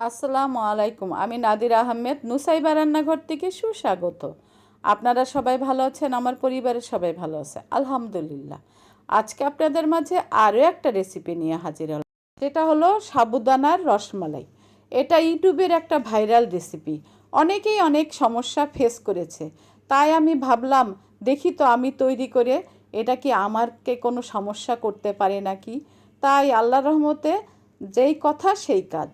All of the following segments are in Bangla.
আসসালামু আলাইকুম। আমি নাদিরা আহমেদ, নুসাইবা রান্নাঘর থেকে সুস্বাগত। আপনারা সবাই ভালো আছেন? আমার পরিবারের সবাই ভালো আছে, আলহামদুলিল্লাহ। আজকে আপনাদের মাঝে আরও একটা রেসিপি নিয়ে হাজির হলাম। সেটা হলো সাবুদানার রসমালাই। এটা ইউটিউবের একটা ভাইরাল রেসিপি। অনেকেই অনেক সমস্যা ফেস করেছে, তাই আমি ভাবলাম দেখি তো আমি তৈরি করে এটা কি আমারকে কোনো সমস্যা করতে পারে নাকি। তাই আল্লাহর রহমতে যেই কথা সেই কাজ।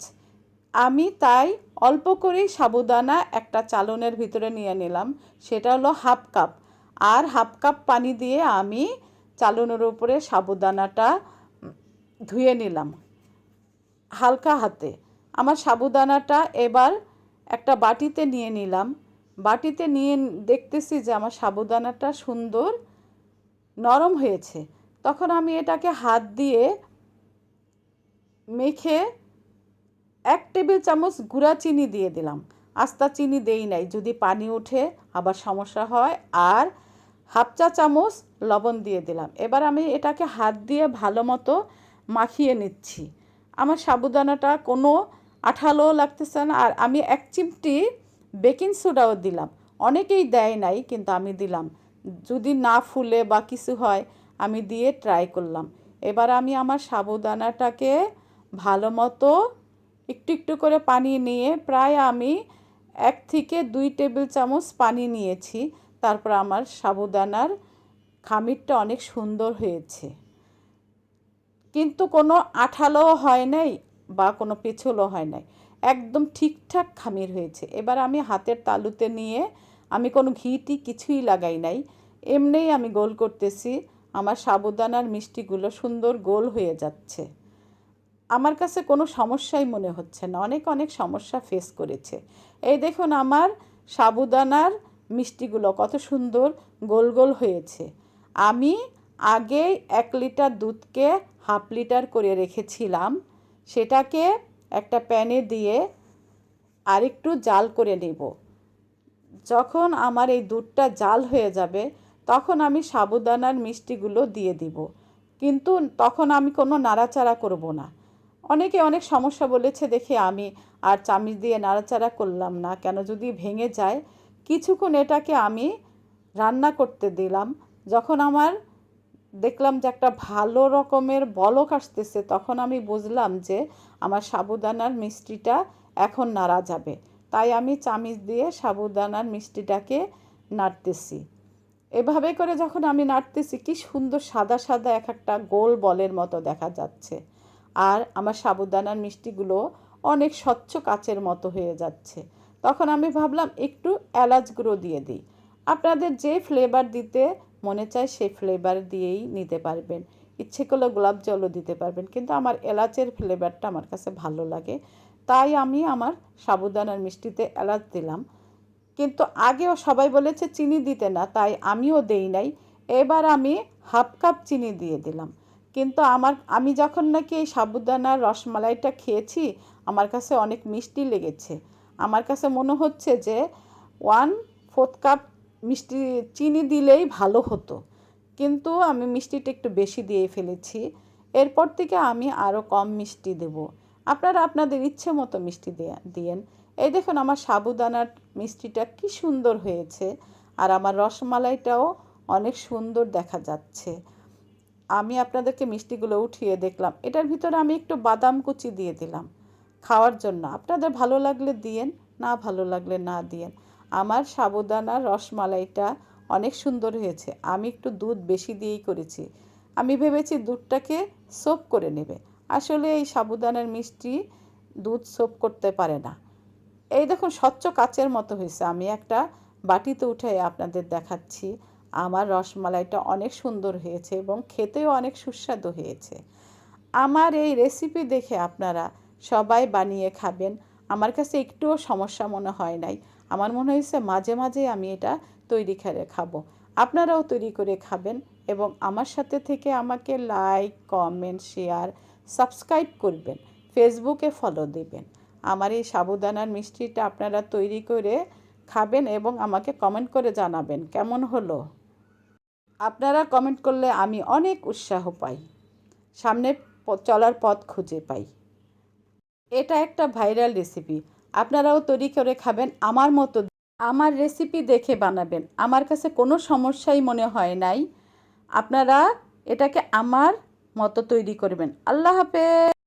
আমি তাই অল্প করেই সাবুদানা একটা চালনের ভিতরে নিয়ে নিলাম। সেটা হলো হাফ কাপ। আর হাফ কাপ পানি দিয়ে আমি চালনের উপরে সাবুদানাটা ধুয়ে নিলাম হালকা হাতে। আমার সাবুদানাটা এবার একটা বাটিতে নিয়ে নিলাম। বাটিতে নিয়ে দেখতেছি যে আমার সাবুদানাটা সুন্দর নরম হয়েছে। তখন আমি এটাকে হাত দিয়ে মেখে 1 টেবিল চামচ গুঁড়া চিনি দিয়ে দিলাম। আস্তা চিনি দেই নাই, যদি পানি ওঠে আবার সমস্যা হয়। আর হাফ চা চামচ লবণ দিয়ে দিলাম। এবার আমি এটাকে হাত দিয়ে ভালো মতো মাখিয়ে নিচ্ছি। আমার সাবুদানাটা কোনো আঠালোও লাগতেছে না। আর আমি 1 চিমটি বেকিং সোডাও দিলাম। অনেকেই দেয় নাই, কিন্তু আমি দিলাম। যদি না ফুলে বা কিছু হয় আমি দিয়ে ট্রাই করলাম। এবার আমি আমার সাবুদানাটাকে ভালো মতো একটু একটু করে পানি নিয়ে প্রায় আমি 1 থেকে 2 টেবিল চামচ পানি নিয়েছি। তারপর আমার সাবুদানার খামিরটা অনেক সুন্দর হয়েছে, কিন্তু কোনো আঠালোও হয় নাই বা কোনো পিছলও হয় নাই। একদম ঠিকঠাক খামির হয়েছে। এবার আমি হাতের তালুতে নিয়ে, আমি কোনো ঘিটি কিছুই লাগাই নাই, এমনিই আমি গোল করতেছি। আমার সাবুদানার মিষ্টিগুলো সুন্দর গোল হয়ে যাচ্ছে। আমার কাছে কোনো সমস্যাই মনে হচ্ছে না। অনেক অনেক সমস্যা ফেস করেছে। এই দেখুন আমার সাবুদানার মিষ্টিগুলো কত সুন্দর গোল গোল হয়েছে। আমি আগে 1 লিটার দুধকে হাফ লিটার করে রেখেছিলাম। সেটাকে একটা প্যানে দিয়ে আরেকটু জাল করে নেব। যখন আমার এই দুধটা জাল হয়ে যাবে তখন আমি সাবুদানার মিষ্টিগুলো দিয়ে দিব, কিন্তু তখন আমি কোনো নাড়াচাড়া করব না। অনেকে অনেক সমস্যা বলেছে দেখে আমি আর চামচ দিয়ে নাড়াচাড়া করলাম না, কেন যদি ভেঙে যায়। কিছুক্ষণ এটাকে আমি রান্না করতে দিলাম। যখন আমার দেখলাম যে একটা ভালো রকমের বলক আসতেছে, তখন আমি বুঝলাম যে আমার সাবুদানার মিষ্টিটা এখন নাড়া যাবে। তাই আমি চামচ দিয়ে সাবুদানার মিষ্টিটাকে নাড়তেছি। এভাবে করে যখন আমি নাড়তেছি, কি সুন্দর সাদা সাদা এক একটা গোল বলের মতো দেখা যাচ্ছে। আর আমার সাবুদানার মিষ্টিগুলো অনেক স্বচ্ছ কাচের মতো হয়ে যাচ্ছে। তখন আমি ভাবলাম একটু এলাচ গুঁড়ো দিয়ে দিই। আপনাদের যে ফ্লেভার দিতে মনে চায় সেই ফ্লেভার দিয়েই নিতে পারবেন। ইচ্ছে করলে গোলাপ জলও দিতে পারবেন, কিন্তু আমার এলাচের ফ্লেভারটা আমার কাছে ভালো লাগে, তাই আমি আমার সাবুদানার মিষ্টিতে এলাচ দিলাম। কিন্তু আগেও সবাই বলেছে চিনি দিতে না, তাই আমিও দেই নাই। এবার আমি হাফ কাপ চিনি দিয়ে দিলাম। কিন্তু আমি যখন নাকি এই সাবুদানার রসমালাইটা খেয়েছি, আমার কাছে অনেক মিষ্টি লেগেছে। আমার কাছে মনে হচ্ছে যে 1/4 কাপ মিষ্টি চিনি দিলেই ভালো হতো, কিন্তু আমি মিষ্টিটা একটু বেশি দিয়ে ফেলেছি। এরপর থেকে আমি আরও কম মিষ্টি দেব। আপনারা আপনাদের ইচ্ছে মতো মিষ্টি দিয়েন। এই দেখুন আমার সাবুদানার মিষ্টিটা কি সুন্দর হয়েছে। আর আমার রসমালাইটাও অনেক সুন্দর দেখা যাচ্ছে। আমি আপনাদেরকে মিষ্টিগুলো উঠিয়ে দেখলাম। এটার ভিতরে আমি একটু বাদাম কুচি দিয়ে দিলাম খাওয়ার জন্য। আপনাদের ভালো লাগলে দিয়েন, না ভালো লাগলে না দিয়েন। আমার সাবুদানার রসমালাইটা অনেক সুন্দর হয়েছে। আমি একটু দুধ বেশি দিয়েই করেছি। আমি ভেবেছি দুধটাকে সোক করে নেবে। আসলে এই সাবুদানার মিষ্টি দুধ সোক করতে পারে না। এই দেখুন স্বচ্ছ কাচের মতো হয়েছে। আমি একটা বাটিতে উঠে আপনাদের দেখাচ্ছি। আমার রসমালাইটা অনেক সুন্দর হয়েছে এবং খেতেও অনেক সুস্বাদু হয়েছে। আমার এই রেসিপি দেখে আপনারা সবাই বানিয়ে খাবেন। আমার কাছে একটুও সমস্যা মনে হয় নাই। আমার মনে হয়েছে মাঝে মাঝে আমি এটা তৈরি করে খাবো। আপনারাও তৈরি করে খাবেন এবং আমার সাথে থেকে আমাকে লাইক, কমেন্ট, শেয়ার, সাবস্ক্রাইব করবেন, ফেসবুকে ফলো দেবেন। আমার এই সাবুদানার মিষ্টিটা আপনারা তৈরি করে খাবেন এবং আমাকে কমেন্ট করে জানাবেন কেমন হলো। আপনারা কমেন্ট করলে আমি অনেক উৎসাহ পাই, সামনে চলার পথ খুঁজে পাই। এটা একটা ভাইরাল রেসিপি, আপনারাও তৈরি করে খাবেন আমার মতো। আমার রেসিপি দেখে বানাবেন, আমার কাছে কোনো সমস্যাই মনে হয় নাই। আপনারা এটাকে আমার মতো তৈরি করবেন। আল্লাহ হাফেজ।